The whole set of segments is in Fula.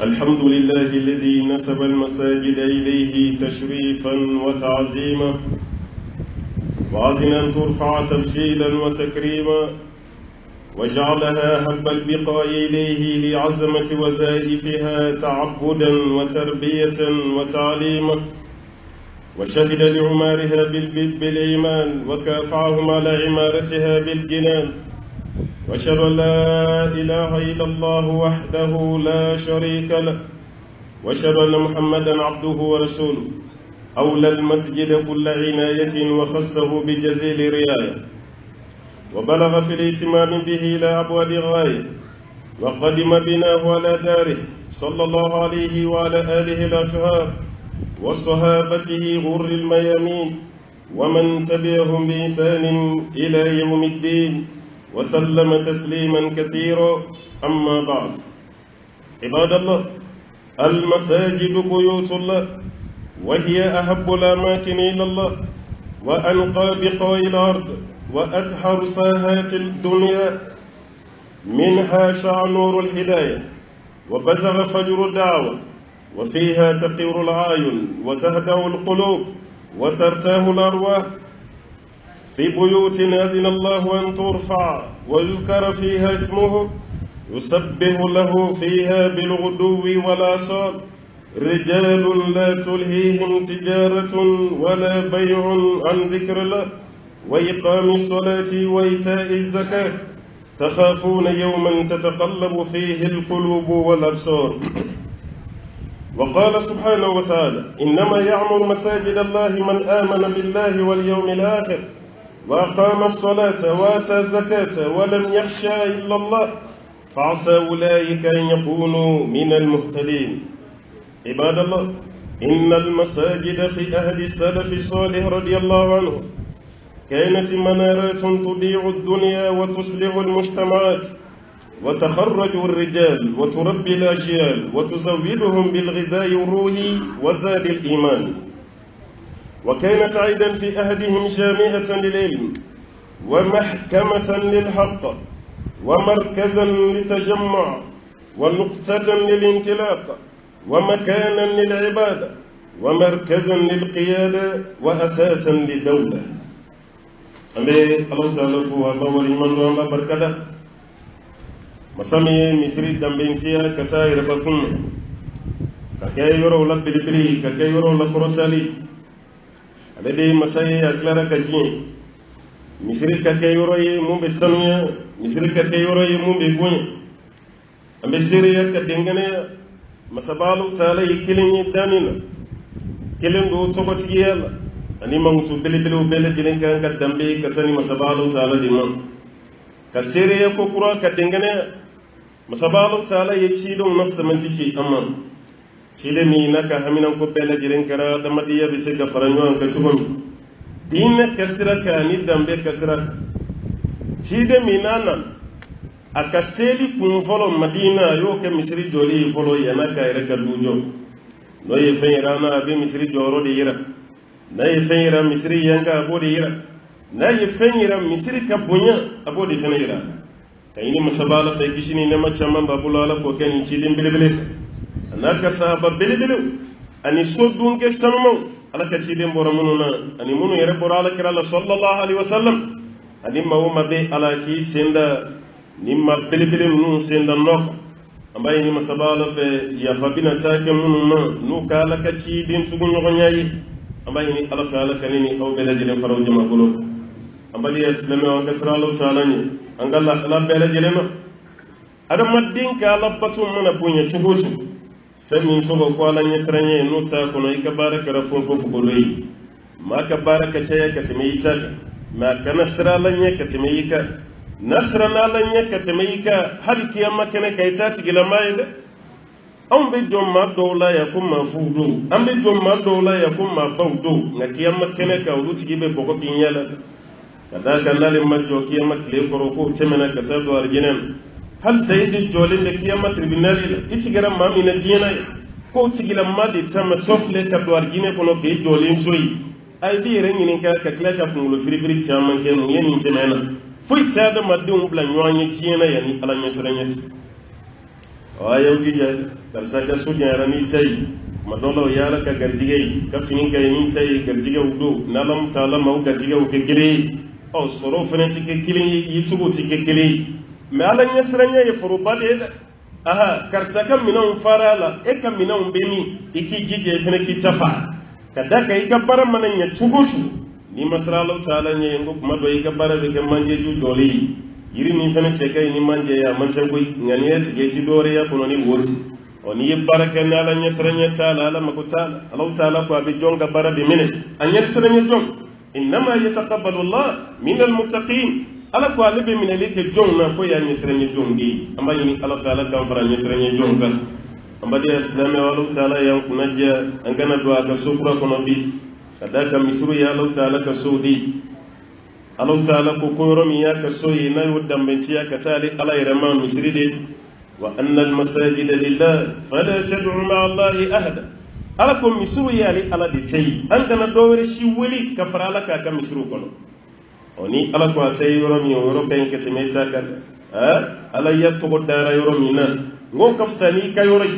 الحمد لله الذي نسب المساجد إليه تشريفا وتعظيما وأذنا ترفع تبجيلا وتكريما وجعلها هب البقاء إليه لعزمة وزائفها تعبدا وتربية وتعليما وشهد لعمارها بالإيمان وكافعهم على عمارتها بالجنان وأشهد أن لا إله إلا الله وحده لا شريك له وأشهد أن محمدا عبده ورسوله أولى المسجد كل عناية وخصه بجزيل رعاية وبلغ في الاهتمام به إلى أبعد غاية وقدم بناه على داره صلى الله عليه وعلى آله الأطهار وصحابته غر الميامين ومن تبعهم بإحسان إلى يوم الدين وسلم تسليما كثيرا. أما بعد، عباد الله، المساجد بيوت الله، وهي أحب الأماكن إلى الله وأنقى بقاع الأرض وأطهر ساحات الدنيا. منها شع نور الهداية وبزغ فجر الدعوة، وفيها تقر الأعين وتهدأ القلوب وترتاح الأرواح. في بيوت أذن الله أن ترفع ويذكر فيها اسمه يسبح له فيها بالغدو والآصال رجال لا تلهيهم تجارة ولا بيع عن ذكر الله وإقام الصلاة وإيتاء الزكاة تخافون يوما تتقلب فيه القلوب والأبصار. وقال سبحانه وتعالى: إنما يعمر مساجد الله من آمن بالله واليوم الآخر وأقام الصلاة وآتى الزكاة ولم يخشى إلا الله فعسى أولئك أن يكونوا من المهتدين. عباد الله، إن المساجد في عهد السلف الصالح رضي الله عنه كانت منارات تضيء الدنيا وتصلح المجتمعات وتخرج الرجال وتربي الأجيال وتزودهم بالغذاء الروحي وزاد الإيمان. وكانت أيضا في عهدهم جامعة للعلم ومحكمة للحق ومركزا للتجمع ونقطة للانطلاق ومكانا للعبادة ومركزا للقيادة وأساسا للدولة. أمي الله تعالى فوها بول من دوام بركة مسامي مصري دمبنتيا كتاير بكم كاكي يورو لبلبلي كاكي يورو لكروتالي alade masaye ya clara kajin misiri kake yoroye mumbe sanuya misiri kake yoroye mumbe gonya ambe siriya ka dengane masabalu taala yikilinyi danina kilin do togoti yalla ani mangutu belebele bele jilin kan ka dambe ka tani masabalu taala dimon ka siriya ko kura ka dengane masabalu taala yici don nafsa mantici amma cile mi naka haminan ko bela jiren kara da madiya bise ga faranyo an ka tugum dinna kasraka ni dambe kasraka cide mi nanan akaseli kun folo madina yo ke misri joli folo yana ka ire ka dujo no ye feera na be misri joro de yira na ye feera misri yanga abo de yira na ye feera misri ka bunya abo de feera kayini masabala fe kishini ne machamba babulala ko ken cide bilebele naka sahaba belebele ani sodun ke sammo alaka ci dem boro mununa ani munu yere boro ala kirala sallallahu alaihi wasallam ani mawma be ala ki senda nimma belebele nun senda nok ambaye ni masabala fe ya fabina take mununa nu kala ka ci din tugu nyoko nyaayi ambaye ni ala fa ala kanini aw belajele faraw jama golo ambaye islamu wa kasralu taala ni angalla ala belajele no adama din ka ala batu mana bunya tugotu femin togo ko ala nyesranye nuta kono ika baraka rafon fofu goloyi ma ka baraka caya ka teme ita ma ka nasra lanye ka teme ika nasra na lanye ka teme ika har kiyama kana kai ta tigila maida an be jomma dowla ya kuma fudo an be jomma dowla ya kuma bawdo na kiyama kana ka wulu tigibe boko kinyala kada kan lalin majjo kiyama kile koro ko temena ka tado arjinan hal sayidi jolin da kiyama tribunali la itigara mami na dina ko tigila madi tama tofle ka do arjine kono ke jolin joyi ay bi ren ni ka ka kla ka kungulo firifiri chaman ke mu yeni temena fuita da madun bla nyoanye dina yani ala nyesranyati ayo dija karsa ka sunya rani tai madolo yala ka garjige ka finin ka yin tai garjige udo nalam taala mau garjige o ke gele o soro fenati ke kili yitugo ti ke gele me ala nyasranya ye furubade aha karsa ka minan farala e ka minan bemi iki jije fenaki tafa kadaka ika bara mananya chugochu ni masralo taala nye ngo kuma do ika bara be ke manje ju joli yiri ni fene cheka ni manje ya manje koy ngani ya tige ci dore ya kono ni woti oni baraka na la nyasranya taala la makuta Allah taala ko be jonga bara de mine an nyasranya jong inma yataqabbalu Allah min almuttaqin ala ko albe min leke jong na ko ya nyasranya jongi amba ni Allah taala kan fara nyasranya jonga amba de islam wa Allah taala ya kunaja angana do aka sukra kono bi kadaka misru ya Allah taala ka sudi Allah ta'ala ko koyoromi ya ka soyi na yi dambanci ya ka tali ala irama misri de wa annal masajida lillah fala tad'u ma allahi ahada ala ko misru ya li ala de tayi an kana dowre shi weli ka farala ka ka misru kono oni ala ko tayi yoromi yoro ben ke temeta ka ala ya to dara yoromi na ngo kafsani ka yoroy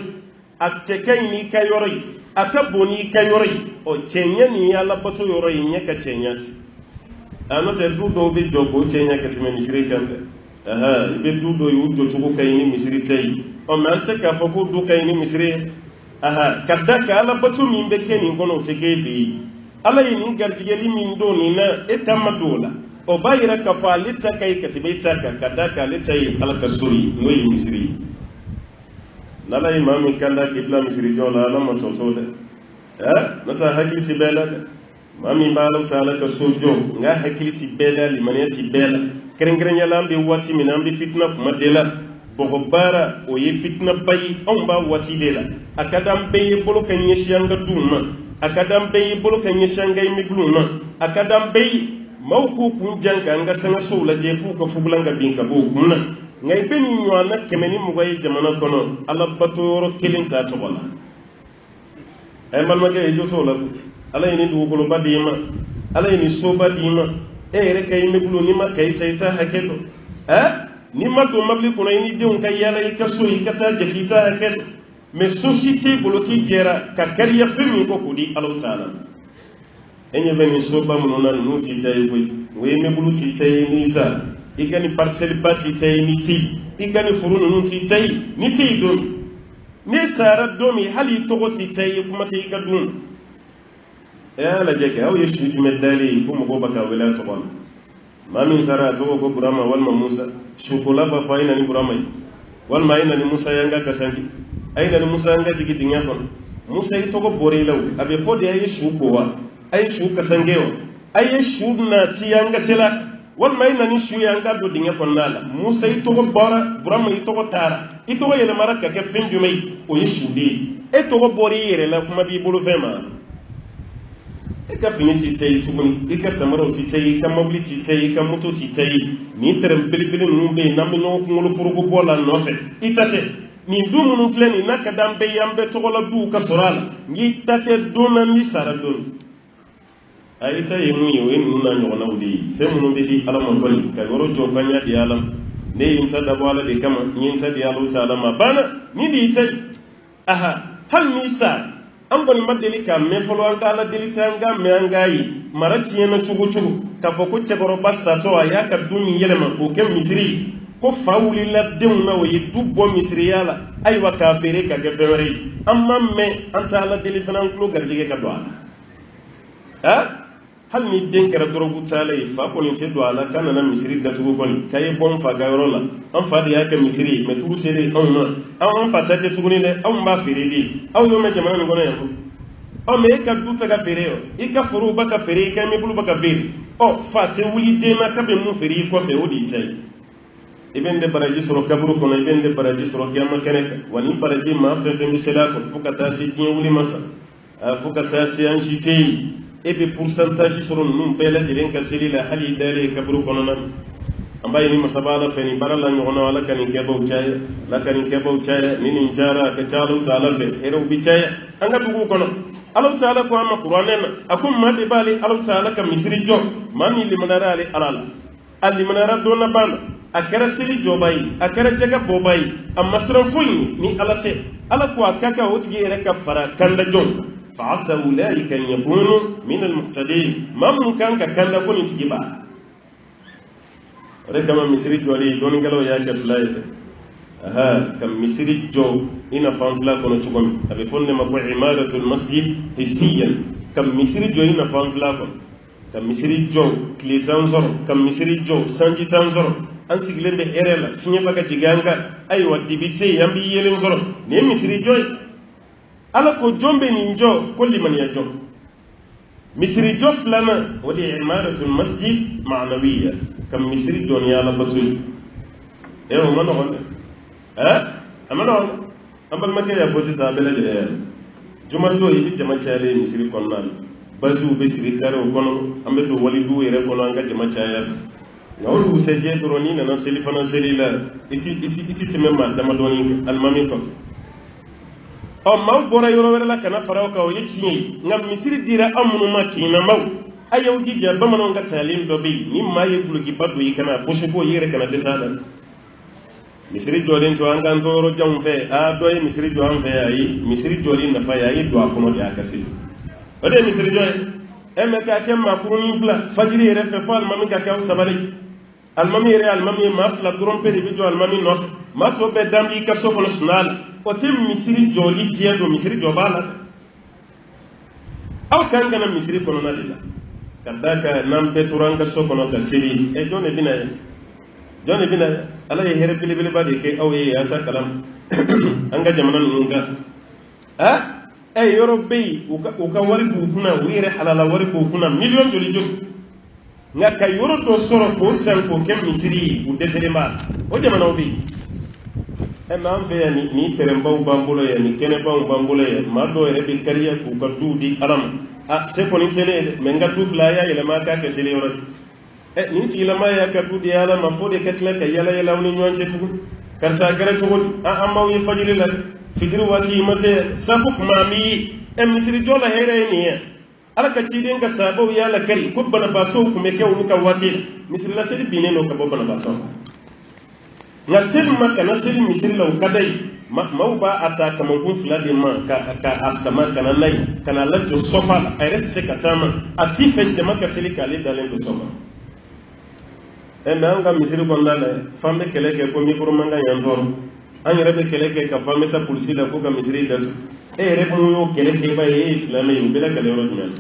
ak cekay ni ka yoroy akaboni ka yoroy o cenya ni ala bato yoroy nyaka cenyati anote dudo be jogo chenya katime misiri kambe aha be dudo yu jochugo kayini misiri tay o man se ka foko du kayini misiri aha kadaka ala batu mimbe keni ngono tegefi ala yini gartige limin do ni na etamadola o bayira ka falita kay katime taka kadaka litai ala kasuri noyi misiri nala imami kanda kibla misiri jola ala matotode nata hakiti bela mami balu taala ka sojo nga hakiliti bela limaniyati bela keren yalambe wati minambi fitna kuma dela bohobara o ye fitna bayi on ba wati dela akadam beye bolo kan yeshanga duma akadam beye bolo kan yeshanga imigluma akadam beye mawku kunjanga nga sanga sola jefu ko fubulanga binka bo kunna ngay beni nywana kemeni mugay jamana kono ala batoro kelin ta tobola ay man magay joto la ala yini dugukolo badima ala yini so badima ere kay mebulu ni ma kay tayta hakedo ni ma do mabli ko yini de on kay yala ikaso ikata jatita hakedo me société bloqué gera ka kariya femi ko kudi Allah taala enye beni so ba mun nan no ti tay koy we mebulu ti tay ni sa igani parcelle bati tay ni ti igani furunu no ti tay ni ti do ni sara domi hali to ko ti tay kuma ti ka dun ya la jeke aw yeshi jumedali ko mo baka wala to kon mami sara to ko burama wal ma musa shukola ba faina ni burama wal ma ina ni musa yanga kasangi aina ni musa yanga jigi dinya kon musa yi to ko bore law abe fodi ay shukowa ay shu kasangewo ay shu na ti yanga sela wal ma ina ni shu yanga do dinya kon nala musa yi to ko bora burama yi to ko tara ito ko yele maraka ke finju mai o yeshu de e to ko bore yere la kuma bi bolo fema ika fini titayi tuguni ika samaro titayi ika mobili titayi ika moto titayi ni terem bilibili numbe namino kungolo furugu bola nofe itate ni dumu nufle ni naka dambe yambe togola du ka sorala ni tate dona ni sara don ayita yemu yewe nuna nyona wudi femu be di alama bali ka yoro joganya di alam ne yinta da wala de kama yinta di alu ta alama bana ni di ite aha hal nisa an bani madeli ka me folo an kala delita an ga me an gayi maraci yana cugu ka fo ko cegoro bassa to ya ka dumi yelema ko kem misri ko fawuli la dem na wayi dubbo misri yala ay wa kafere ka gefere amma me an ta la deli fanan klo garjige ka do ala hal ni den kera dorogu tala fa ko ni te do ala kana na misri da tugu koni kay bon fa ga yoro la an fa de ya ka misri me tugu sele on na an fa tate tugu ni le an ba fere di aw yo me jamana ni gona yako o me ka duta ga fere yo ika furu baka fere ka me bulu baka fere o fa te wuli de na ka be mu fere ko fe o di tay ibende baraji soro kaburu kono ibende baraji soro kiyama keneka wani baraji ma fe fe mi sela ko fukata si din wuli masa fukata si an shitei ebe pourcentage soro num bela dilen ka selila hali dale kaburu kono nan ambaye ni masabala feni barala nyona wala kan kebo chaya la kan kebo chaya nini njara ka chalo taala fe ero bi chaya anga dugu kono Allah taala ko amma qur'anen akum made bali Allah taala ka misri jo mami limanara ali alala ali manara dona ban akara seli jobai akara jaga bobai amma siran foyi ni alate ala ko akaka wotigi yere ka fara kanda jon fa asa ulaika yakunu min almuhtadin mamun kan ka kanda ko ni tigi ba rekama misri joli don galo ya ka fulay aha kam misri jo ina fanfla kono tugom abe fonne mako imaratul masjid hisiyan kam misri jo ina fanfla kono kam misri jo kile tanzor kam misri jo sanji tanzor an sigilen be erela finya baga jiganga ay wa dibite yambi yelen zoro ne misri jo ala ko jombe ni jo kolli man ya jo misri jo flama wadi imaratul masjid ma'nawiyya kam misri jo ni ala batul ewo mano honde amano ambal make ya fosi sa bela je jumal do yibi jama chale misri konnal bazu be siri kare kono ambe do wali du yere kono anga jama chaya ngawlu se je droni na selifana selila iti timema dama doni almami ko o maw bora yoro wera la kana faraw ka o yecci ngam misri dira amunu makina maw ayaw jija bamano nga talim do be ni maye gulugi baddo yi kana boshi ko yere kana desala misiri jolin to anga ndoro jam fe a doy misiri jo am fe ayi misiri jolin na fa yayi do akono ya kasi ode misiri joy emme ka kem ma kuruni fla fajiri re fe fal mami ka kaw sabari almami re almami ma fla trompe de jo almami no ma to be dambi ka so kono sunal o tem misiri joli je do misiri jo bala aw kan kana misiri kono na dilla kadaka nam be turanga so kono ka siri e jone bina ala ye here bili badi ke aw ye ata kalam anga jamana nunga yoro be uka wari bu kuna wire halala wari bu kuna million joli jol ngaka yoro do soro ko san ko kem misiri u desere ma o jamana obi nam fe ni teremba bambulo ya ni kene bambulo ya ma do re be kariya ku ka dudi alam se ko ni tele menga du flaya ile ma ka ke sele yoro nin tigilama ya ka dudi yala ma fode ketla ka yala woni nyonce tugu kar sa gara to amma wi fajiri la fidru wati mase safuk mami misri jola here ni ala ka ci den ka sabo yala kari ko bana bato ku me ke wuluka wati misri la sedi bine no ka bo bana bato ngatel makka na sedi misri la kadai mawba ata kama kun fulade ma ka asama kana nai kana la jo sofa ay rese katama atife jama ka seli kale dalen do sofa anga misiri kondale fambe keleke ko mikro manga yandoro an yere be keleke ka fambe ta polisi da ko ka misiri da re ko yo keleke ba ye islamé yu bela kale ro dum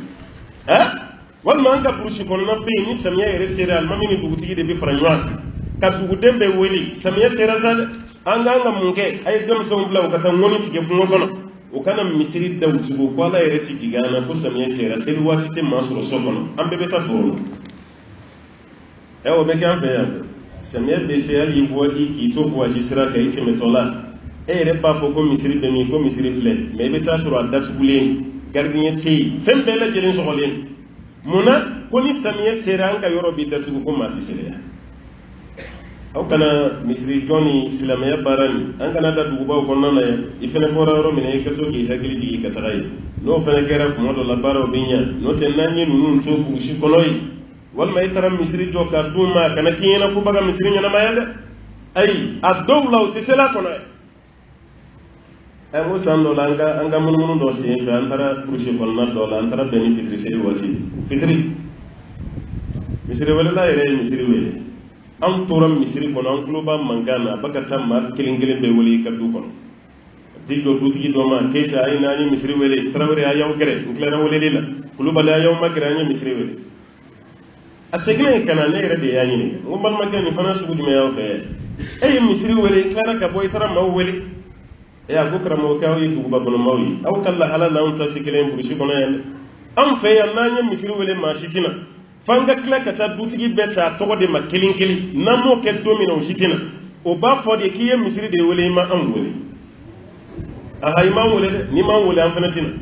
wal manga polisi kon na be ni samiya yere sere al mamini dugutigi de bi franwa ka dugu dembe weli samiya sere sad anga munke ay dem so mbla ko tan woni tige ko ngono o kana misiri da wutugo ko ala yere ti digana ko samiya sere wati te masuro sokono ambe beta foro ewo beke anfe ya semye bese ali voadi ki to voaji sira ka ite metola re pa fo ko misiri be mi ko misiri fle me beta suru adatu bulen gardien ti fembe la jelen so holen muna ko ni samye sera anga yoro bi datu ko mati sere aw kana misiri joni silamaya barani an kana da duguba ko nana ya ifene bora ro mine ka to ki hakili ji ka tagai no fene gera ko modo la baro binya no te nanyi nun to bu shi konoyi walma itara misiri joka duma kana kiyena ku baga misiri nyana mayande ay adawla utisela kono ay mo sando langa anga mun do si fe antara kushi konna do la antara beni fitri sey wati fitri misiri wala la ire misiri wele am toram misiri kono an globa mangana baga tamma kilingilin be wali kaddu kono ti jo duti do ma keta ay nani misiri wele trawre ayaw gere nglara wele lila kuluba la ayaw magra nyi misiri wele asegene kana ne yere de yani ngomban magani fana sugu dum yaw fe misiri wele klara ka boy tara maw wele ya gokra mo kaw yi dugu babono mawi aw kala ala na unta tikelen burushi kono yande am fe ya nanya misiri wele ma shitina fanga kla kata dutigi beta to de makelin keli namo ke domino shitina o ba fo de kiye misiri de wele ma am wele aha imam wele ni ma wele am fana tina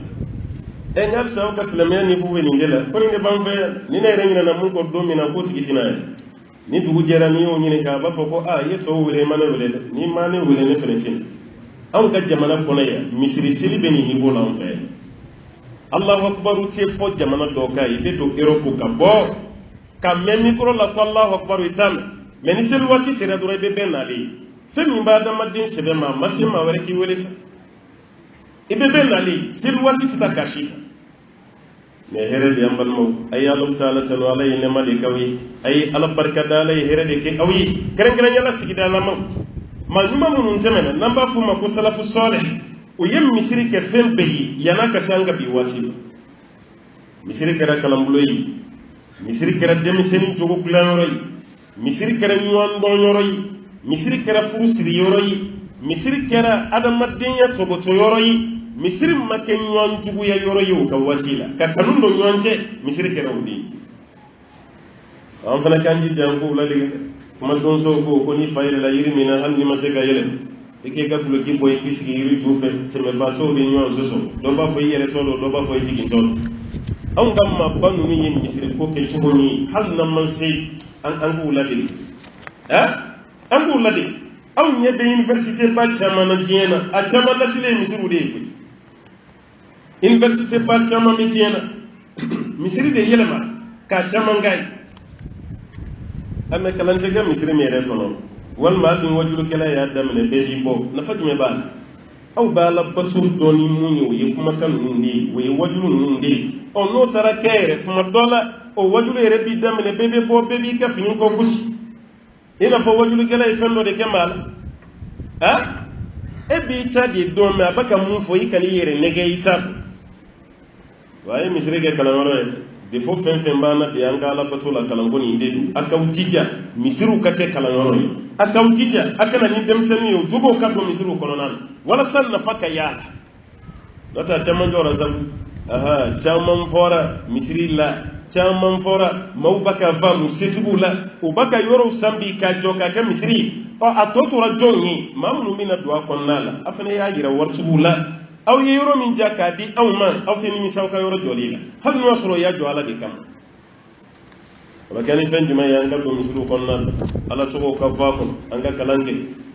ngal saw ka islamia ni fu weni ngela ko ni ban fe ni ne rengina na mun ko domina ko tigitina ni dugu jera ni o nyine ka ba fo ko yeto wele mana wele ni ma ne wele ne fana tina an ka jamana kono ya misiri sili beni ni bola on fe Allahu akbar te fo jamana do kai be do Europe ka bo ka memi ko la ko Allahu akbar itam mais ni sel wati sera dura be ben ali femi ba da madin sebe ma masima were ki wele sa ibe ben ali sel wati tita kashi mais here de ambal mo ay Allah taala tan wala ne ma de kawi ay ala barka dala here de ke awi kren kren yalla sigida na ma nyuma munun temena namba fu ma ko salafu salih o yem misiri ke fembe yi yana ka sanga bi wati misiri kera kalambulo yi misiri kera demiseni jogo kulanoro yi misiri kera nyuan donyoro yi misiri kera furusiri yoro yi misiri kera adamadenya togoto yoro yi misiri make nyuan jugu ya yoro yi ka watila ka kanundo nyuanje misiri kera udi an fana kanji jango la liga kuma don so ko ni fayre la yiri mina han ni masega yele ike ga bulo ki boy kisigi yiri tufe teme ba to be nyuan so do ba fo yele tolo do ba fo tigi tolo an gamma banu ni yin misiri ko ke tugoni hal nan man sai an gula de an gula de an ye be university ba chama na jena a chama la sile misiru de ko university ba chama mi jena misiri de yelema ka chama ngai ame kalante ga misiri mere kono wal ma din wajulu kala ya damne be di bo na fadme ba aw bala batur doni munyo ye kuma kan nundi we wajulu nundi o no tara kere kuma dola o wajulu rebi damne bebe bo bebi ka finin ko kushi ina fo wajulu kala e fendo de kemal e bi ta di do me abaka mun fo yikani yere nege ita waye misri ke kala ngoro de fo fen bana be anga la batula kala ngoni ndedu akaw jija misiru kake kala ngoro akaw jija akana ni demseni yo jogo kado misiru kono nan wala san nafaka yala nata chaman jora zam chaman fora misri la chaman fora maubaka va musetibu la ubaka yoro sambi ka joka ka misri o atotura jongi mamnu mina dua konnala afane ya gira wartubu la aw yoro min jaka di aw man aw teni misaw ka yoro jolila hal no soro ya joala de kam wala kan fen juma ya ngal do misru konnala ala to ko ka va ko anga kalange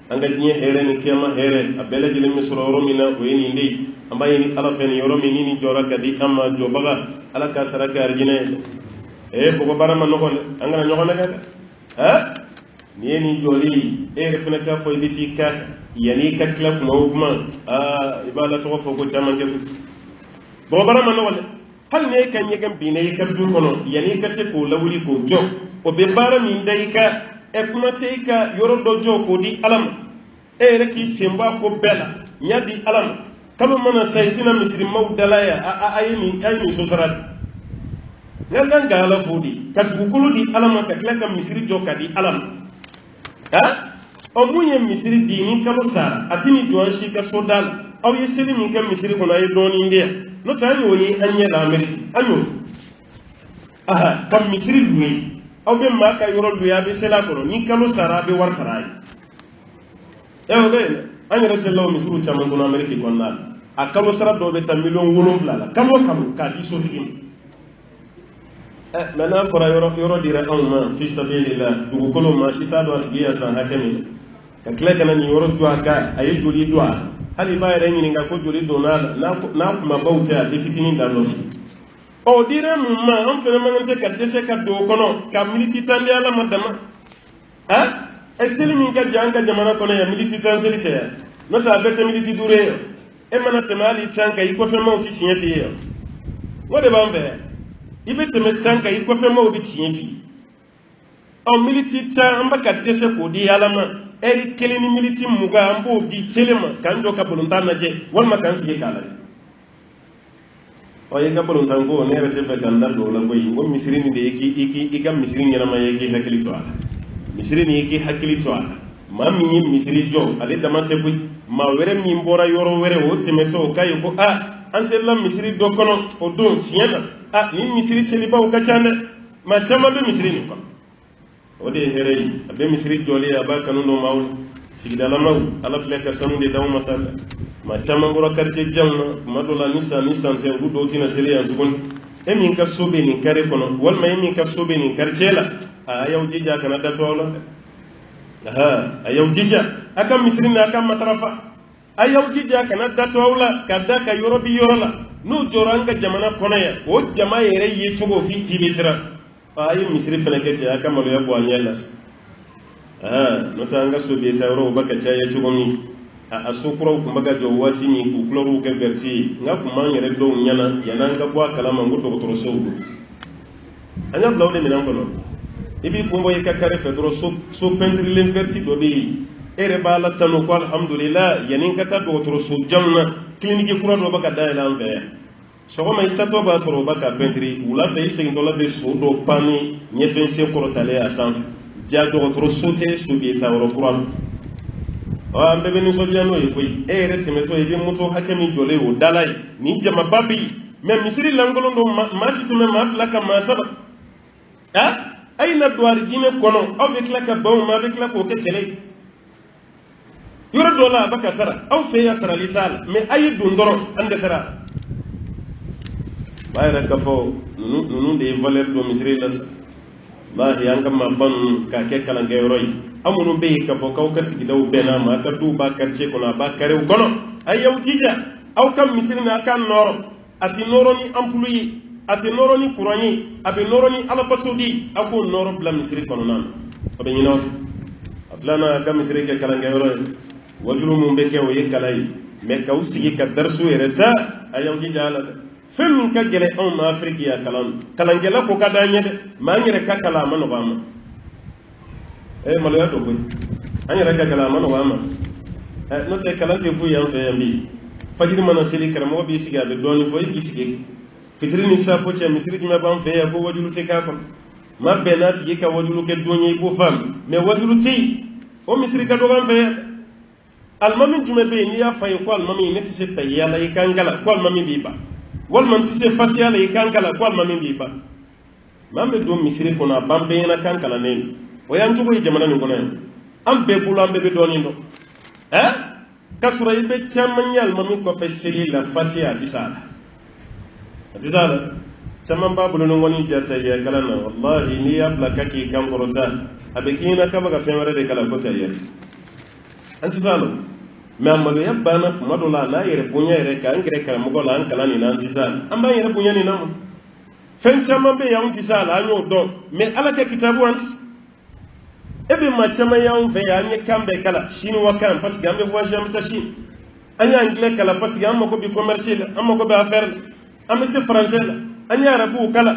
anga nye here ni kema here abele jile misro yoro mina o yini ndi amba yini ala fen yoro mini ni jora ka di amma jobaga ala ka saraka arjine bogo barama no kon anga no kon ga ni ni joli refna ka fo liti kaka yani ka klap mawma ibala to fo ko tamange bogo barama no kon hal ne kan yegam bi ne ka du kono yani ka se ko lawli ko jo o be bara min dai ka e kuma te ka yoro do jo ko di alam reki semba ko bela nyadi alam kalo mana saytina misri mawdalaya ayini so sarati ngandan gala fodi kad bukulu di alama ka klaka misri jo kadi alam o munye misri dini kalo sara atini duanshi ka sodal aw yeseli min ka misri kono ay doni ndia no tanyo yi anye la ameriki anyo kam misri luyi aw be maka yoro luya be sela kono ni kalo sara be war sarai o be anye reselo misri chama kono ameriki konna a kalo sara do be ta million wolonfla la kalo ka di sotigin maintenant fora yoro dire ma fi sabilillah dugu kolo ma shita do atigiya san hakami ka kle kana ni yoro jwa ka ay joli do hali ba yare ni nga ko joli do na kuma bawte ati fitini da lo o dire ma an fere mangante ka dese ka do kono ka militi tande ala madama eseli min ka janga jamana kono ya militi tan selite ya nota bete militi dure e mana temali tanka iko fe mawti chinye fi yo wode bambe ibete metanka iko fe mawdi chinye fi o militi tan ambaka dese ko di alama eri keleni militi muga ambo di telema kanjo ka bolontan naje walma kan sige kala o yega bolontan go ne rete fe kan dal do la goyi wo misrini de iki igam misrini yana ma yegi hakili to ala misrini yegi hakili to ala ma mi misri jo ale damate bu ma were mi mbora yoro were wo temeto kayo ko an sella misri do kono o do tiena ni misri seliba o kachane ma chama be misri ni ko o de herey be misri joli aba kanu no mawl sigidala maw ala fleka sanu de daw matalla ma chama mbora quartier jamna madola nisan se do tina sele yan zugon e min ka sobe ni kare kono wal ma min ka sobe ni quartier la ayaw jija kana da tawla ayaw jija aka misri na aka matrafa ayaw jija kana da tawla kada ka yorobi yorola no joranga jamana kono ya o jama yere ye chugo fi bisra ay misri feneke ci aka malu ya bo anyelas nota anga sobieta ro baka chaya chugomi a sokro ku maga jo wati ni ku kloru ke verti nga ku mangere do nyana yananga kwa kalama ngudo ko toro sowu anya blawde minan kono ibi kumbo yakakare fedro so pendri l'inverti do bi ere bala tanu ko alhamdulillah yanin kata do toro so jamna clinique kura do baka dayla anfe so ko may tato ba soro baka pendri wula fe sing do la be so do pani nyefense ko tale asanf ja do toro sote so bi tawro kuran wa mbebe ni so jano e koy ere timeto e bi muto hakemi jole o dalai ni jama babi même misiri langolo do mati teme ma flaka ma saba ayna doar jine kono avec la ka baw ma avec la ko kele yoro dola baka sara aw fe ya sara lital mais ay du ndoro ande sara bayra ka fo nunu de valeur do misiri la la yanga ma ban ka ke kala ngay roy amunu be ka fo kaw kasigi daw bena ma ka du ba quartier kono ba kare kono ay yaw tija aw kam misiri na kan noro ati noro ni employé ati noro ni courani abe noro ni alapatodi ako noro bla misiri kono nan abe nyina aflana ka misiri ke kala ngay roy wajulu mum be ke o yekalay me kaw sigi ka darsu ereta ayaw tija ala fem ka gele on ma afrique ya kalan gela ko kada nyede ma nyere ka kala mano bama malo ya do boy anyere ka kala mano bama no te kala te fu yan fe yambi fajiri mana seli karamo bi siga be doni fo bi sige fitri ni sa fo che misri juma ban fe ya ko wajulu te ka ko ma be na ti ka wajulu ke doni ko fam me wajulu ti o misri ka do ban fe almami juma be ni ya fay ko almami ne ti se tayala yi kangala ko almami bi ba wal man ti se fatiya la yi kangala ko almami bi ba mambe do misri ko na bambe na kankala ne o yan jugo jamana ni kono am be bulu am be doni ndo kasura ibe chamanyal mami ko fe seli la fatiha tisala chaman babulu no ngoni jata ya kalana wallahi ni abla kaki kam korota abekina kabaga femare de kala ko tayati antisalo me amalu yabana madola na yere bunya yere ka ngire kala mugola an kala ni nan tisala amba yere bunya ni namu fen chaman be ya untisala anyo do me alaka kitabu antis ebe ma chama ya on fe ya nye kambe kala shini wakan parce que ambe voyage amta shin anya anglais kala parce que amako bi commercial amako bi affaire ambe se français la anya arabu kala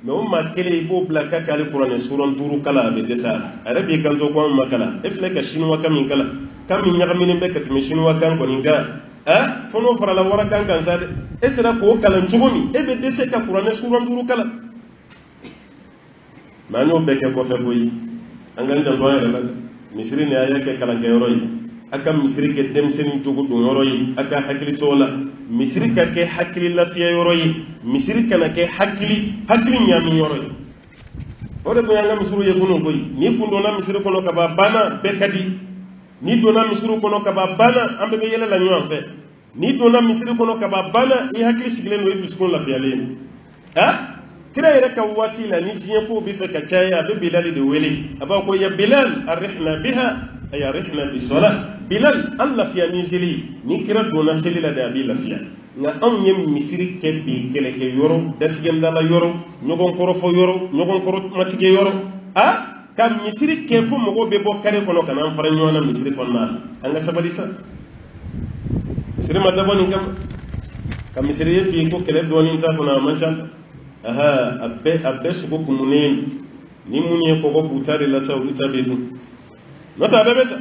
me on ma kele bo blaka kala qur'an suran duru kala be desala arabi kan zo ko ma kala efle ka shini wakan min kala kam min nyagami be ka timi shini wakan ko ninga fono fara la wara kan kan sade esera ko kala njugoni ebe dese ka qur'an suran duru kala manyo be ke ko fe boyi angan dan doya la misri ne ayake kala ke yoroy aka misri ke dem sen jogu do yoroy aka hakili tola misri ka ke hakili la fiya yoroy misri kana ke hakili nyami yoroy ore ko yanga misru ye kuno boy ni kundo na misri kono ka bana be kadi ni do na misri kono ka bana ambe be yela la nyu fe ni do na misri kono ka bana i hakili sigilen no yidu skon la fiya le kira yɛrɛ ka waati la ni diɲɛ ko bɛ fɛ ka caya a bɛ bilali de wele a b'a ko ya bilal arihna biha ay arihna bisola bilal an lafiya ni seli ni kira donna seli la de a b'i lafiya nka anw ye misiri kɛ bi kɛlɛkɛ yɔrɔ datigɛndala yɔrɔ ɲɔgɔn kɔrɔfɔ yɔrɔ ɲɔgɔn kɔrɔmatigɛ yɔrɔ ka misiri kɛ fo mɔgɔw bɛ bɔ kare kɔnɔ ka na an fara ɲɔgɔn na misiri kɔnɔna la an ka sabali sa misiri ma dabɔ nin kama ka misiri ye bi ko kɛlɛ dɔɔnin ta kɔnɔ a man ca abbe suko kumunen ni munye ko ko kutare la sawu tabedu nota bebeta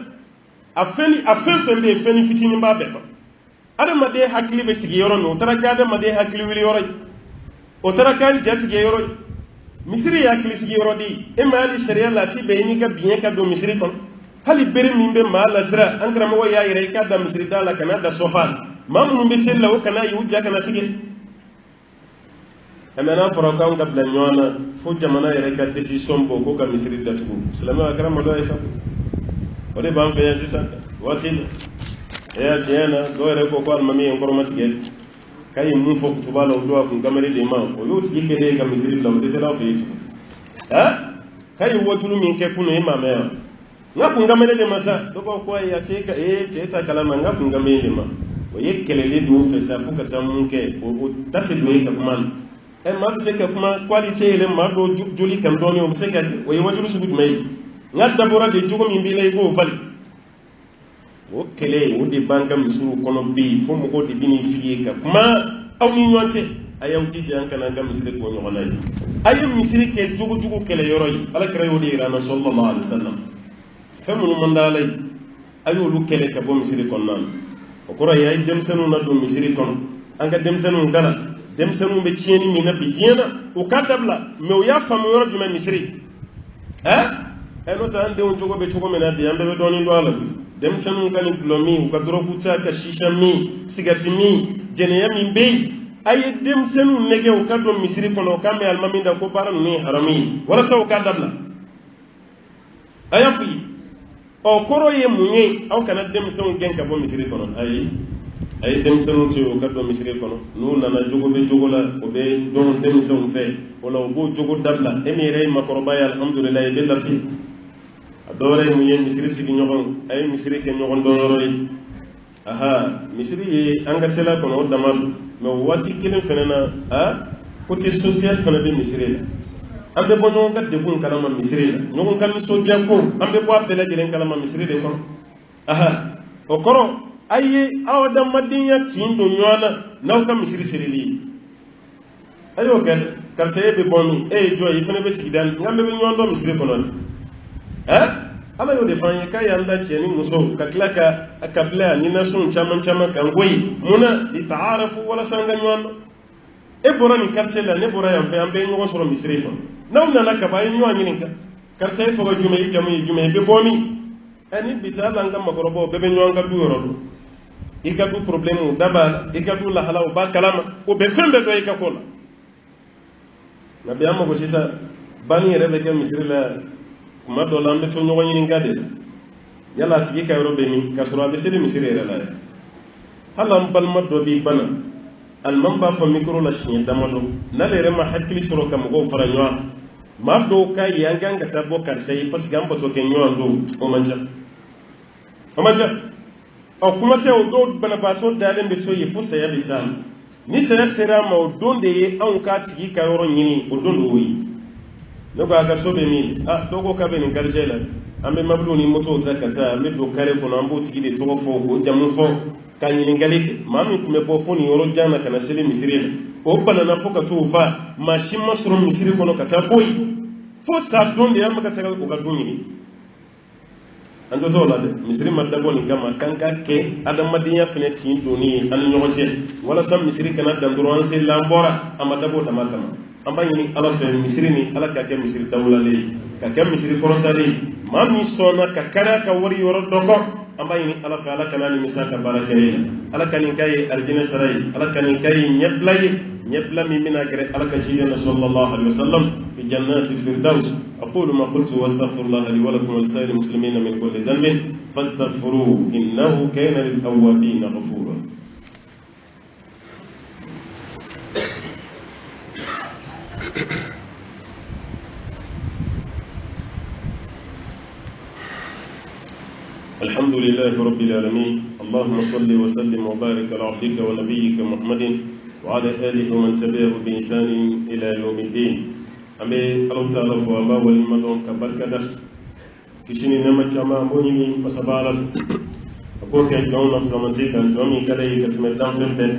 afen be feni fitini ba be ko adama de hakili be sigi yoro no tara jade ma de hakili wili yoro o tara kan jati ge yoro misiri ya hakili sigi yoro di e mali sharia lati be ni ka bien ka do misiri kon hali bere min be ma la sira angra mo ya yire ka da misiri dala kana da sofa mamun be sella o kana yu ja kana tige amena fara kan ka bila ɲɔgɔn fo jamana yɛrɛ ka décision bɔ ko ka misiri datugu silamɛ a kɛra malo ye sa o de b'an fɛ yan sisan waati la y'a tiɲɛ na dɔw yɛrɛ ko alimami ye n kɔrɔmatigɛ k'a ye mun fɔ kutuba la o don a kun kamalen de ma o y'o tigi kɛlen ka misiri bila o tɛ se n'a fɛ yen tugun k'a ye wajulu min kɛ kunun e ma mɛn yan n ka kun kamalen de ma sa dɔw b'a ko ayi a cɛ ta kalama n ka kun kamalen de ma o ye kɛlɛlen don o fɛ sa fo ka taa mun kɛ o da tɛ don e ka kuma na ma bɛ se ka kuma qualité yɛlɛ maa dɔ joli kan dɔɔnin o bɛ se ka o ye wajulu sugu jumɛn ye ngada bora de jogo min bilay go fali o kele o de banga misuru kono bi fo mo ko de bini sigi ka kuma aw ni nyonte ayaw jiji an kana ga misiri ko nyonay ayam misiri ke jogo jogo kele yoroy ala kra yo de irana sallallahu alaihi wasallam famu mandalay ayo lu kele ka bo misiri kon nan o ko ray ay dem senu na do misiri kon an ga dem senu dala dem senu be cieni mi nabi jena o kadabla me o ya famu yoro juma misiri no ta ande on jogo be jogo me nabi ambe be doni do ala dem senu kan dilomi ka drogu ta ka shisha mi sigati mi jene mi be ay dem senu nege o kaddo misiri kono kambe almaminda ko paranu ni harami wala saw kadabla ayafi o koro ye munye aw kana dem senu genka bo misiri kono ay dem senu to o kaddo misiri kono no nana jogo be jogo la o be don dem senu fe wala o go jogo dabla emire makoroba ya alhamdulillah be lafi adore munye misiri sigi nyogon ay misiri ke nyogon do yoroy misiri ye anga sela kono damal mais wati kelen fenena côté social fena be misiri la ambe bo nyogon gadde bun kalama misiri la nyogon kan so jakko ambe bo abela jelen kalama misiri de kono o koro ayi awda madinya tindo nyona naw kam misiri serili ayo ken karsaye be bonni joy fena be sigidan ngambe be nyondo misiri kono ala yo defanye ka yanda cheni muso ka klaka akabla ni nasun chaman kan goyi muna li ta'arafu wala sanga nyondo bora ni quartier la ne bora yam fe ambe nyogo soro misri ko nawna naka bay nyoani ninka kar say fo jume jume be bomi ani bitala ngam magorobo be nyonga du yoro ikadu problème daba ikadu la halaw ba kalama o be fembe do ikakola nabi amma ko sita bani rebe ke misri la kuma do lambe to nyogo nyini ngade yalla tigi kay robe mi kasura be sede misiri re la halam balma do bi bana al mamba fa mikro la shin damalo na le rema hakili soro kam go fara nywa ma do kay yanga ngata bo kar sey parce que ambato ke nywa do o manja o kuma te o do bana ba to dalen be to yi fu saya bisam ni sera sera ma o donde ye an ka tigi kay ro nyini o dondo wi no ga so be min dogo ka be ni garjela ambe mablu ni moto zakata ambe do kare ko no ambo tigi de to fo ko jamu fo kanyini galike mami kume bo fo ni yoro jana kana sele misiri o bana na fo ka to fa machine masro misiri ko no kata boy fo sa donde yamba ka taga ko ka dunyi ando to la de misiri madda boni kama kanka ke adam madinya fene tin doni an nyogote wala sam misiri kana dandoro an se lambora amada bo dama kama amba yini ala fe misiri ni ala ka ke misiri dawla le ka ke misiri koronta le mami sona ka kara ka wari yoro doko amba yini ala fe ala kana ni misaka barakale ala kanin kay arjina sarai ala kanin kay nyebla mi mina gere ala ka jiya sallallahu alaihi wasallam fi jannati firdaus aqulu ma qultu wastaghfirullah li wa lakum wa lisa'il muslimina min kulli dhanbin fastaghfiruhu innahu kana lil awwabin ghafura. الحمد لله رب العالمين اللهم صل وسلم وبارك على عبدك ونبيك محمد وعلى آله ومن تبعه بإحسان إلى يوم الدين أمي الله تعالى فوابا ولمن كبركة كشيني نما تشاما بونيني فسبالا أقول كي جون نفسمتك أن تومي كدي كتمدان فمبك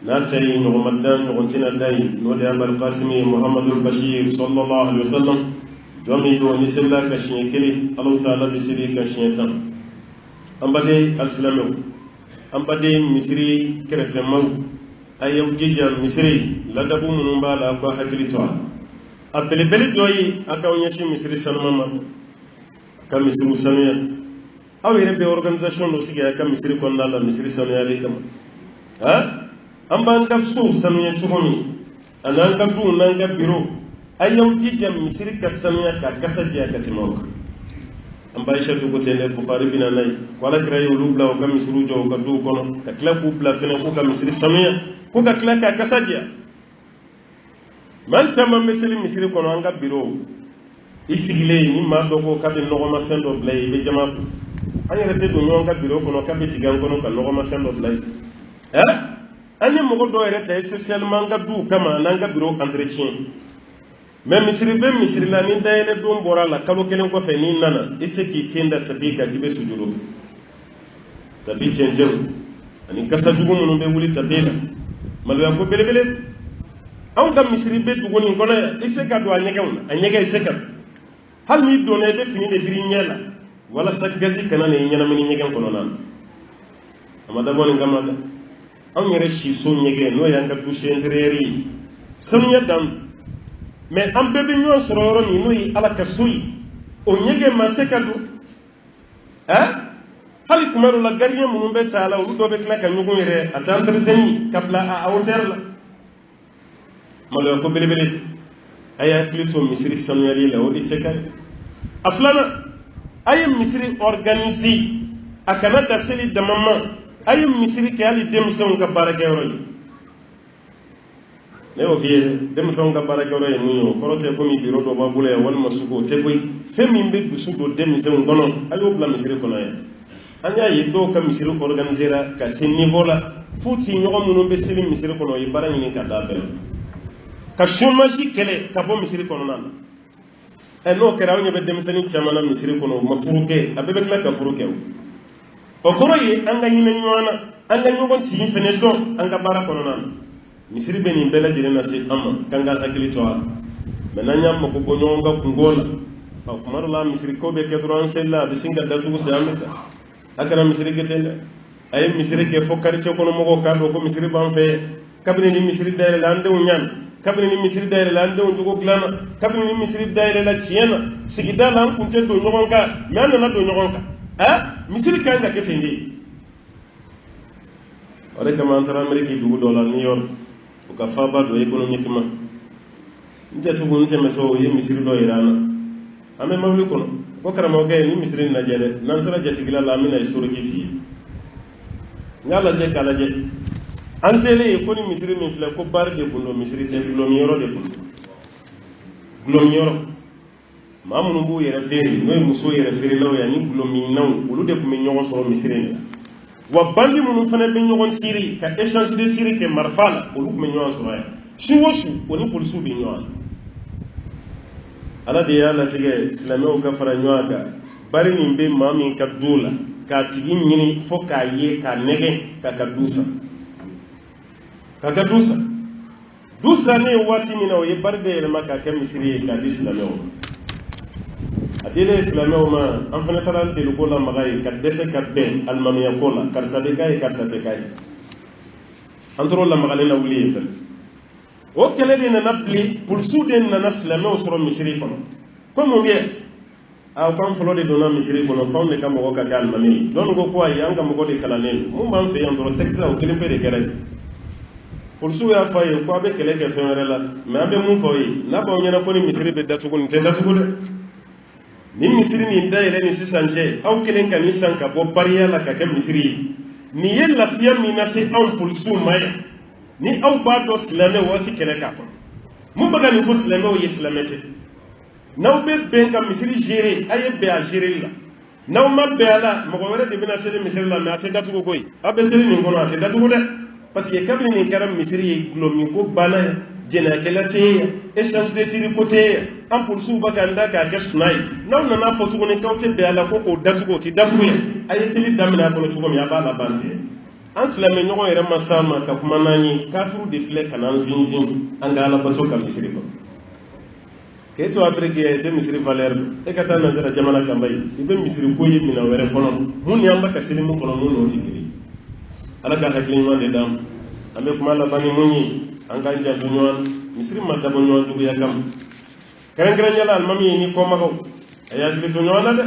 ناتي نغمدان نغنتنا داي نولي أبا القاسمي محمد البشير صلى الله عليه وسلم جومي دو نسلا كشينكلي الله تعالى بسري كشينتان ambade alsilamew ambade misiri kerefemaw ayaw jija misiri ladabu munum bala ko hakili to a belebele doyi akaw nyashi misiri sanmama ka misiri samiya aw yere be organisation do siga ka misiri kon dala misiri samiya le kam amba ka so samiya tugomi anan ka du nan ka biro ayaw jija misiri ka samiya ka kasajiya ka timawka amba aisha ko tele bukhari bina nay wala kray lubla o kam misru jo ka du kono ka kla ku bla fene ko kam misri samiya ko ka kla ka kasaja man tama misri kono anga biro isigile ni ma do ko ka be no ma fendo blay be jama ani rete do nyon ka biro kono ka be tigan kono ka no ma fendo blay ani mo ko do rete spécialement ga du kama nanga biro entretien mais misiri be misiri la ni dayele don bora la kalo kelen ko fe ni nana ise ki tinda tabi ka jibe sujudo tabi chenjem ani kasa jugu munun be wuli tabi la malwa ko belebele an ka misiri be dugu ni kono ise ka do anyege ise ka hal ni do ne be fini de biri nyela wala sa gazi kana ne nyana mini nyegen kono nan amada boni gamada an yere shi so nyege no yanga dushe ndreri sanu yadam mais an bebe nyon sororo ni no yi ala kasui o nyege masekadu hali kumaru la gardien munun be tala o do be kla ka nyugo yere ata entreteni kapla a hauteur la malo ko belebele aya klito misiri sanu yali la o di chekay aflana ay misiri organiser akana da seli de maman ay misiri ke ali demison ka barake yoro ne o vie demison ka barake yoro ni ko rote ko mi biro do babule wal masuko te koy femi mbe dusu do demison gono ali o bla misiri kono ya anya yi do ka misiri organiser ka se niveau la futi nyogo munun be seli misiri kono yi bara ni ka dabel ka chômage kele ka bo misiri kono nan no kera onye be demisani chamana misiri kono mafuruke abebe kla ka furuke o koro ye anga nyine nywana anga nyogon ti fene do anga bara kono nan misiri be ni bela jire na se amma kanga akili to menanya mo ko nyonga kungola ba kumaru la misiri ko be ke dron sella be singa datu ko jameta akara misiri ke tende ay misiri ke fokari che kono mo ko kado ko misiri ban fe kabine ni misiri dayre lande unyan kabini ni misiri dayre la ande unjugo glana kabini ni misiri dayre la chiena sigida la kunte do nyogonka me anana do nyogonka misiri kanga ketende ore kama antara ameriki dugu dollar new york o ka faba do economiquement njatu gunte meto ye misiri do irana ame mawli kono ko karamo ge ni misiri na jele nan sara jati gila la mina historique fi ngala je kala je ansele ko ni misiri min fle ko bar de bundo misiri te glomiyoro de bundo glomiyoro mamunu bu yere feri noy muso yere feri law ya ni glomi naw ulu de ko min nyogon so misiri ni wa bandi munu fana be nyogon tiri ka échange de tiri ke marfala ulu ko min nyogon so ya shi wosu oni polisu bi nyogon ala de ya la tige islameo ka fara nyoga bari ni be mami ka dula ka tigi nyini fo ka ye ka nege ka kadusa kaga dusa ne wati mina o yebarde ele maka ke misiri ka islameo adile islameo ma an fana taral de ko la magay ka dese ka be almamiya ko la kar sabe kay kar sate kay antro la magale na wuli fel o kele de na napli pour souden na islameo soro misiri kono comme bien a ko folo de dona misiri kono fawne kam ko ka almami don go ko ay anga mo ko de kala nen mo ban fe andro texa o kelimpe de kere pour su ya faye ko abe kele ke fenere la mais abe mun faye na ba nyana ko ni misiri be datugo ni tenda tugo de ni misiri ni dayele ni sisanje aw kelen kan ni sanka bo bariya la ka ke misiri ni yel la fiya mi na se aw pour su maya ni aw ba do silame wati kele ka ko mun baga ni fo silame o yeslamete naw be ben ka misiri gere aye be a gere la naw ma be ala mo ko were de bina sele misiri la na te datugo koy abe sele ni ngono ate datugo de parce que kabli ni karam misiri ye glomi ko bana jena kelate échange de tiri côté en pour sou bakanda ka gasnay naw na fotu ko ne kawte be ala ko ko datugo ti datugo ay sili damina ko tugo mi abala banti an silame nyogo yere masama ka kuma nani kafiru de fle kanan zinzin anga ala bato ka misiri ko keto afrique te misiri valeur e kata na zara jamana kambay ibe misiri ko yimina were kono mun yamba ka silimu kono mun no tigiri ala ka hakili ɲuman de dam an bɛ kuma laban ni mun ye an k'an janto ɲɔgɔn misiri ma dabɔ ɲɔgɔn juguya kama kɛrɛnkɛrɛnya la alimami ye ni kɔmɔgɔw a y'a hakili to ɲɔgɔn na dɛ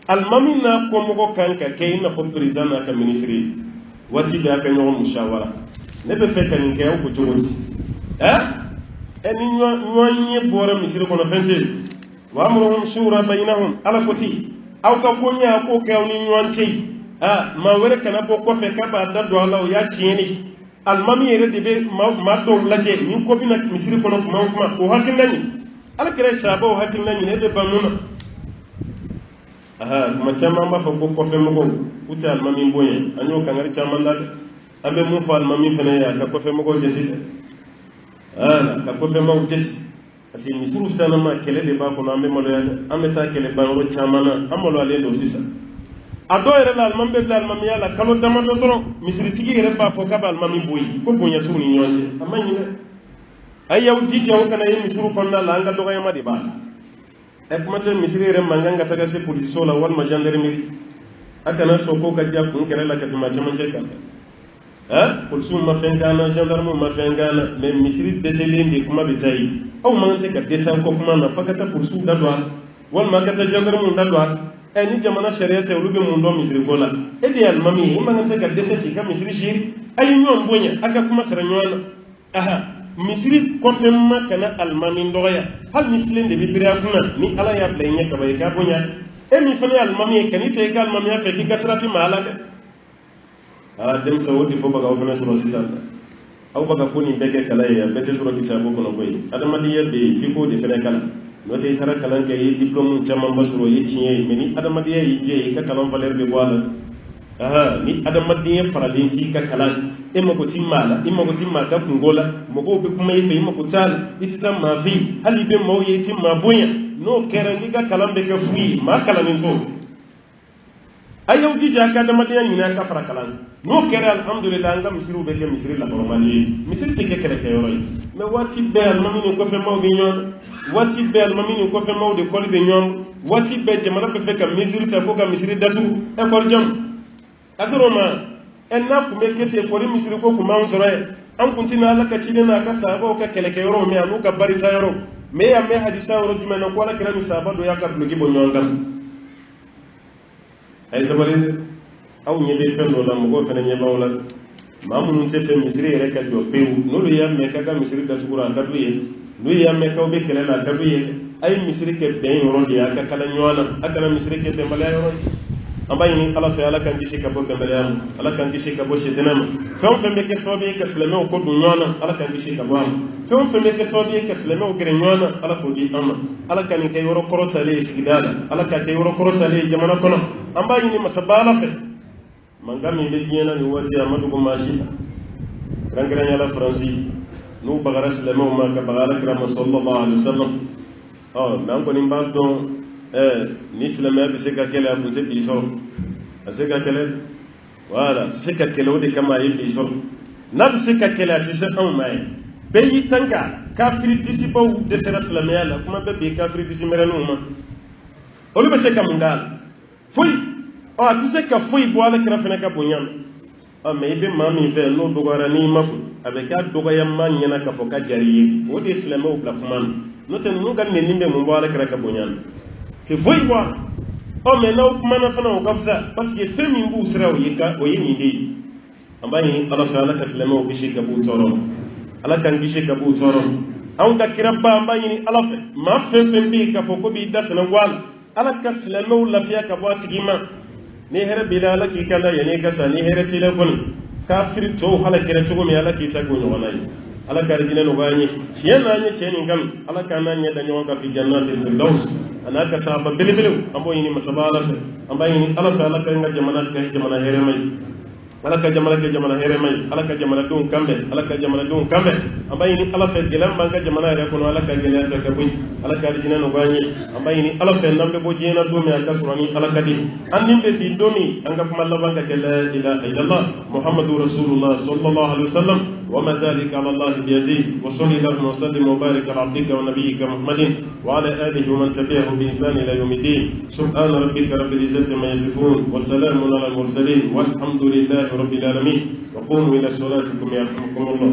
alimami n'a kɔmɔgɔ kan ka kɛ i n'a fɔ président n'a ka ministre ye waati bɛɛ a ka ɲɔgɔn musawara ne bɛ fɛ ka nin kɛ aw ko cogo di ni ɲɔgɔn ye bɔra misiri kɔnɔ fɛn tɛ wa amuruhum shura bainahum ala ko ti aw ka ko ɲɛ a k'o kɛ aw ni ɲɔgɔn cɛ ma wɛrɛ kana bɔ kɔfɛ k'a b'a da don a la o y'a tiɲɛni alimami yɛrɛ de bɛ maa dɔw lajɛ ni ko bɛna misiri kɔnɔ kuma o kuma o hakilina ɲi ala kɛra sahaba o hakilina ɲi ne bɛ ban mun na kuma caman b'a fɔ ko kɔfɛ mɔgɔw u tɛ alimami bonya an y'o kangari caman da dɛ an bɛ mun fɔ alimami fana ye a ka kɔfɛ mɔgɔw jate dɛ ka kɔfɛ maaw jate asi misuru sanama kele de ba ko na ambe malo ameta kele ba ro chamana amalo ale do sisa ado yere la almambe bla almamiya la kalo dama do doro misiri tigi yere ba fo kabal mami boyi ko bonya tuni nyonje amanyi ne ay yaw dije o kana yemi misuru konna la anga do gayama de ba e kuma te misiri yere manganga taga se police la wal ma gendarmerie akana soko ka ja kun kere la katima chamanje kan police ma fengana gendarme ma fengana mais misiri deselinde kuma be tayi aw mangante ka desan ko kuma na fakata police da do wal ma kata gendarme da do ni jamana sharia te ulube mundo misiri kola edi almami imanga tsaka deseti ka misiri shiri ay nyon bonya aka kuma sara nyon misiri ko femma kana almami ndoya hal mislin de bibira kuna ni ala ya blenya ka bay ka bonya mi fani almami kan ite ka almami ya feki kasrati mala de dem sa wodi fo baga ofena sura sisa aw baga koni beke kala ya bete sura kitabu kono boy adamadi yebe fi ko de fene kala note tara kalan ke yi diplôme chaman basuro yi tiye meni adamadiya yi je ka kalan valeur be boala ni adamadiya faralinti ka kalan mako timala mako timma ka kungola mako be kuma yi fe mako tal itita ma fi hali be mo yi timma bonya no kerangi ka kalan be ka fui ma kalan to ayo jija ka adamadiya nyina ka fara kalan no kera alhamdulillah anga misiru be ke misiri la normali misiri te ke kere ke yoro me wati be almamini ko fe mo be nyon wati be almamini ko fe mawde kolbe ñom wati be jamana be feka misiri ta ko ka misiri datu e kor jam asroma en na ku mekete ko misiri ko ku man soroye an kuntina Allah ka cidena ka sabo ka kele ke yoro me anu ka bari ta yoro me ya me hadisa yoro juma na ko la kirani sabo do yakar lugi bo ñongam ay sabale aw ñebe fenno la mo go fene ñeba wala mamunun te fe misiri re ka jo pewu no ya me ka ka misiri datu kura ka duye nu ya me ka be kele la ka duye ay misiri ke ben yoro ya ka kala ñona akana misiri ke be mala yoro ambayini ala fe ala kan gisi ka bo be mala ala kan gisi ka bo shetenam fam fam be ke sobe ke slame ko du ñona ala kan gisi ka bo am fam fam be ke sobe ke slame o gre ñona ala ko di am ala kan ke yoro korotale sigidala ala ka ke yoro korotale jamana kono ambayini masabala fe mangami be diena ni wati amadu ko mashi rangra la franci nu bagara slame o ma ka bagara kram sallallahu alaihi wasallam nan ko ni mbado ni slame be se ka kele abun te bi so ase ka kele wala se ka kele o de kama yi bi so na be se ka kele ati se an mai be yi tanga kafiri disibo de se slame ala kuma be kafiri disimeranu ma olu be se ka mungal foi ati se ka foi bo ala kra fena ka bonyan me be mami fe no dogara ni mako abe ka dogaya man nyana ka fo ka jariye o de islam o bla kuma no ten no kan ne nimbe mo bo ala kra ka bonyan te foi bo me na kuma na fana o kafsa parce que femi mbu sira o yeka o yini de ambayi ala fa ala ka islam o bishi ka bu toro ala kan gishi ka bu toro an ka kirabba ambayi ala fe ma fe bi ka fo ko bi dasna wal ala ka islam o lafiya ka bo atigima ni here bilala ki kala yani kasa ni here tile koni kafir to hala kire to mi ala ki ta go nyona yi ala ka rijina no gani ciyana nya ciyani ngam ala ka nan nya da nyon ka fi jannatil firdaus ana ka saba bilbilu ambo yini masabala fe amba yini ala fa ala ka nga jamana here mai ala ka jamana here mai ala ka jamana dun kambe ala ka jamana dun kambe amba yini ala fa gelam banga jamana re kono ala ka gelya ta ka buñ ala ka rijina no gani amba yini ala fa nambe bo jena do mi aka surani ala ka di andimbe bi domi anga kuma la banga ke la ilaha illallah muhammadur rasulullah sallallahu alaihi wasallam وما ذلك على الله بعزيز وصلى الله وسلم وبارك على عبدك ونبيك محمد وعلى اله ومن تبعهم باحسان الى يوم الدين سبحان ربك رب العزه عما يصفون والسلام على المرسلين والحمد لله رب العالمين وقوموا الى صلاتكم يرحمكم الله.